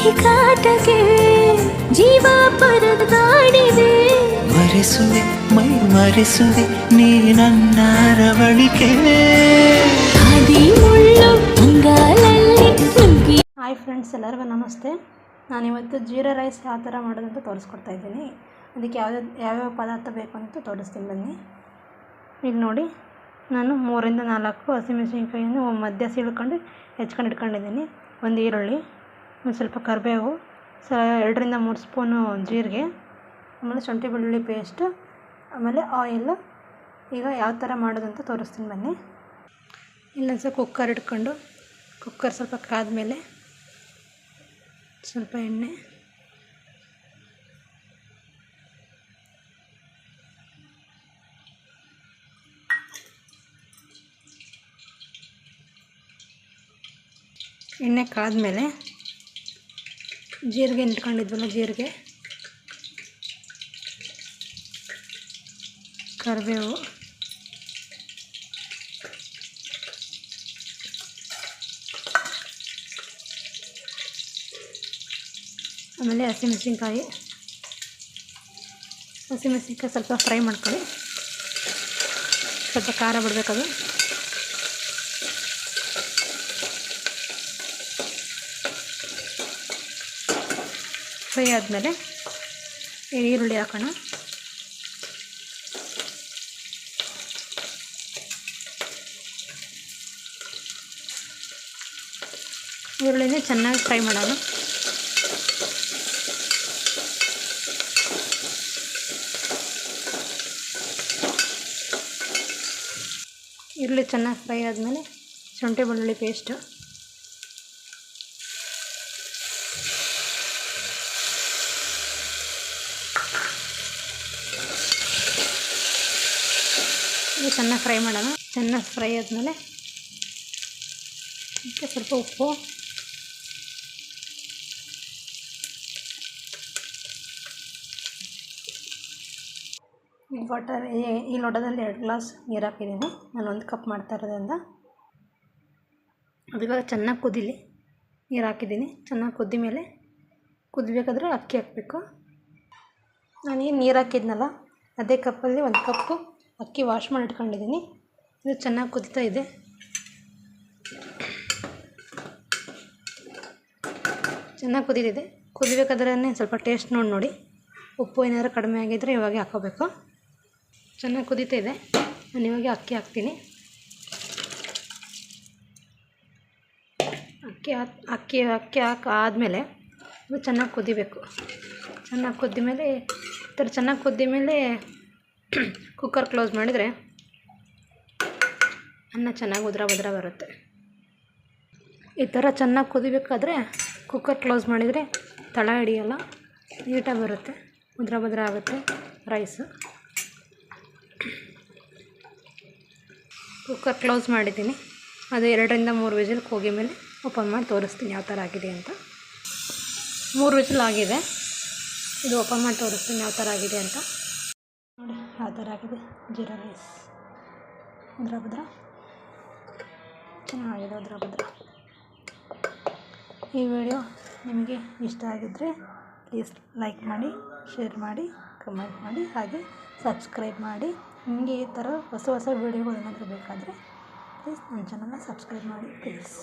ಸಿಹಿ ಕಾಟಕ್ಕೆ ಜೀವ ಪರದಾಡಿದೆ. ಮರೆಸುವೆ ಮೈ ಮರೆಸುವೆ ನೀ ನನ್ನ ರವಳಿಕೆ. ಹಾದಿ ಮುಳ್ಳು ಅಂಗಾಲಲ್ಲಿ ನುಗ್ಗಿ. ಹಾಯ್ ಫ್ರೆಂಡ್ಸ್, ಎಲ್ಲರಿಗೂ ನಮಸ್ತೆ. ನಾನಿವತ್ತು ಜೀರಾ ರೈಸ್ ಯಾವ ಥರ ಮಾಡೋದಂತ ತೋರಿಸ್ಕೊಡ್ತಾ ಇದ್ದೀನಿ. ಅದಕ್ಕೆ ಯಾವ್ಯಾವ ಪದಾರ್ಥ ಬೇಕು ಅಂತ ತೋರಿಸ್ತೀನಿ ಬನ್ನಿ. ಈಗ ನೋಡಿ, ನಾನು 3 ರಿಂದ 4 ಹಸಿಮೆಣಸಿನ್ಕಾಯಿಯನ್ನು ಮಧ್ಯ ಸೀಳ್ಕೊಂಡು ಹೆಚ್ಕೊಂಡು ಇಟ್ಕೊಂಡಿದ್ದೀನಿ. ಒಂದು ಈರುಳ್ಳಿ, ಒಂದು ಸ್ವಲ್ಪ ಕರಿಬೇವು, 2 ರಿಂದ 3 ಸ್ಪೂನು ಜೀರಿಗೆ, ಆಮೇಲೆ ಶುಂಠಿ ಬೆಳ್ಳುಳ್ಳಿ ಪೇಸ್ಟು, ಆಮೇಲೆ ಆಯಿಲ್. ಈಗ ಯಾವ ಥರ ಮಾಡೋದಂತ ತೋರಿಸ್ತೀನಿ ಬನ್ನಿ. ಇಲ್ಲೊಂದು ಸ್ವಲ್ಪ ಕುಕ್ಕರ್ ಇಟ್ಕೊಂಡು, ಕುಕ್ಕರ್ ಸ್ವಲ್ಪ ಕಾದ್ಮೇಲೆ ಸ್ವಲ್ಪ ಎಣ್ಣೆ, ಎಣ್ಣೆ ಕಾದ್ಮೇಲೆ ಜೀರಿಗೆ ಇಟ್ಕೊಂಡಿದ್ವಲ್ಲ, ಜೀರಿಗೆ, ಕರಿಬೇವು, ಆಮೇಲೆ ಹಸಿಮೆಣಸಿನ್ಕಾಯಿ ಸ್ವಲ್ಪ ಫ್ರೈ ಮಾಡ್ಕೊಳ್ಳಿ. ಸ್ವಲ್ಪ ಖಾರ ಬಿಡಬೇಕದು. ಫ್ರೈ ಆದಮೇಲೆ ಈರುಳ್ಳಿ ಹಾಕೋಣ. ಈರುಳ್ಳಿನ ಚೆನ್ನಾಗಿ ಫ್ರೈ ಮಾಡೋಣ. ಈರುಳ್ಳಿ ಚೆನ್ನಾಗಿ ಫ್ರೈ ಆದಮೇಲೆ ಶುಂಠಿ ಬೆಳ್ಳುಳ್ಳಿ ಪೇಸ್ಟು, ಇದು ಚೆನ್ನಾಗಿ ಫ್ರೈ ಮಾಡೋಣ. ಚೆನ್ನಾಗಿ ಫ್ರೈ ಆದಮೇಲೆ ಸ್ವಲ್ಪ ಉಪ್ಪು, ಈ ಲೋಟದಲ್ಲಿ 2 ಗ್ಲಾಸ್ ನೀರು ಹಾಕಿದ್ದೀನಿ. ನಾನು 1 ಕಪ್ ಮಾಡ್ತಾ ಇರೋದ್ರಿಂದ ಅದು ಇವಾಗ ಚೆನ್ನಾಗಿ ಕುದೀಲಿ. ನೀರು ಹಾಕಿದ್ದೀನಿ. ಚೆನ್ನಾಗಿ ಕುದ್ದ ಮೇಲೆ ಕುದಿಬೇಕಾದ್ರೆ ಅಕ್ಕಿ ಹಾಕಬೇಕು. ನಾನೇನು ನೀರು ಹಾಕಿದ್ನಲ್ಲ, ಅದೇ ಕಪ್ಪಲ್ಲಿ 1 ಕಪ್ಪು ಅಕ್ಕಿ ವಾಶ್ ಮಾಡಿ ಇಟ್ಕೊಂಡಿದ್ದೀನಿ. ಇದು ಚೆನ್ನಾಗಿ ಕುದೀತಾ ಇದೆ. ಚೆನ್ನಾಗಿ ಕುದೀತಿದೆ. ಕುದಿಬೇಕಾದ್ರೆ ಸ್ವಲ್ಪ ಟೇಸ್ಟ್ ನೋಡಿ. ಉಪ್ಪು ಏನಾದರೂ ಕಡಿಮೆ ಆಗಿದ್ದರೆ ಇವಾಗ ಹಾಕೋಬೇಕು. ಚೆನ್ನಾಗಿ ಕುದೀತಾ ಇದೆ. ನಾನು ಇವಾಗ ಅಕ್ಕಿ ಹಾಕ್ತೀನಿ. ಅಕ್ಕಿ ಆದಮೇಲೆ ಇದು ಚೆನ್ನಾಗಿ ಕುದಿಬೇಕು. ಚೆನ್ನಾಗಿ ಕುದ್ದ ಮೇಲೆ ಕುಕ್ಕರ್ ಕ್ಲೋಸ್ ಮಾಡಿದರೆ ಅನ್ನ ಚೆನ್ನಾಗಿ ಉದ್ರ ಬರುತ್ತೆ. ಈ ಥರ ಚೆನ್ನಾಗಿ ಕುದಿಬೇಕಾದ್ರೆ ಕುಕ್ಕರ್ ಕ್ಲೋಸ್ ಮಾಡಿದರೆ ತಳ ಹಿಡಿಯೋಲ್ಲ, ನೀಟಾಗಿ ಬರುತ್ತೆ, ಉದ್ರ ಆಗುತ್ತೆ ರೈಸು. ಕುಕ್ಕರ್ ಕ್ಲೋಸ್ ಮಾಡಿದ್ದೀನಿ. ಅದು 2 ರಿಂದ 3 ವಿಜಿಲ್ ಹೋಗಿ ಮೇಲೆ ಓಪನ್ ಮಾಡಿ ತೋರಿಸ್ತೀನಿ ಯಾವ ಥರ ಆಗಿದೆ ಅಂತ. 3 ವಿಜಿಲ್ ಆಗಿದೆ. ಇದು ಓಪನ್ ಮಾಡಿ ತೋರಿಸ್ತೀನಿ ಯಾವ ಥರ ಆಗಿದೆ ಅಂತ. ನೋಡಿ ಯಾವ ಥರ ಆಗಿದೆ ಜೀರಾ ರೈಸ್. ಉದ್ರ ಚೆನ್ನಾಗಿದೆ, ಉದ್ರ. ಈ ವಿಡಿಯೋ ನಿಮಗೆ ಇಷ್ಟ ಆಗಿದ್ದರೆ ಪ್ಲೀಸ್ ಲೈಕ್ ಮಾಡಿ, ಶೇರ್ ಮಾಡಿ, ಕಮೆಂಟ್ ಮಾಡಿ, ಹಾಗೆ ಸಬ್ಸ್ಕ್ರೈಬ್ ಮಾಡಿ. ನಿಮಗೆ ಈ ಥರ ಹೊಸ ವಿಡಿಯೋಗಳು ಏನಾದರೂ ಬೇಕಾದರೆ ಪ್ಲೀಸ್ ನನ್ನ ಚಾನಲ್ನ ಸಬ್ಸ್ಕ್ರೈಬ್ ಮಾಡಿ ಪ್ಲೀಸ್.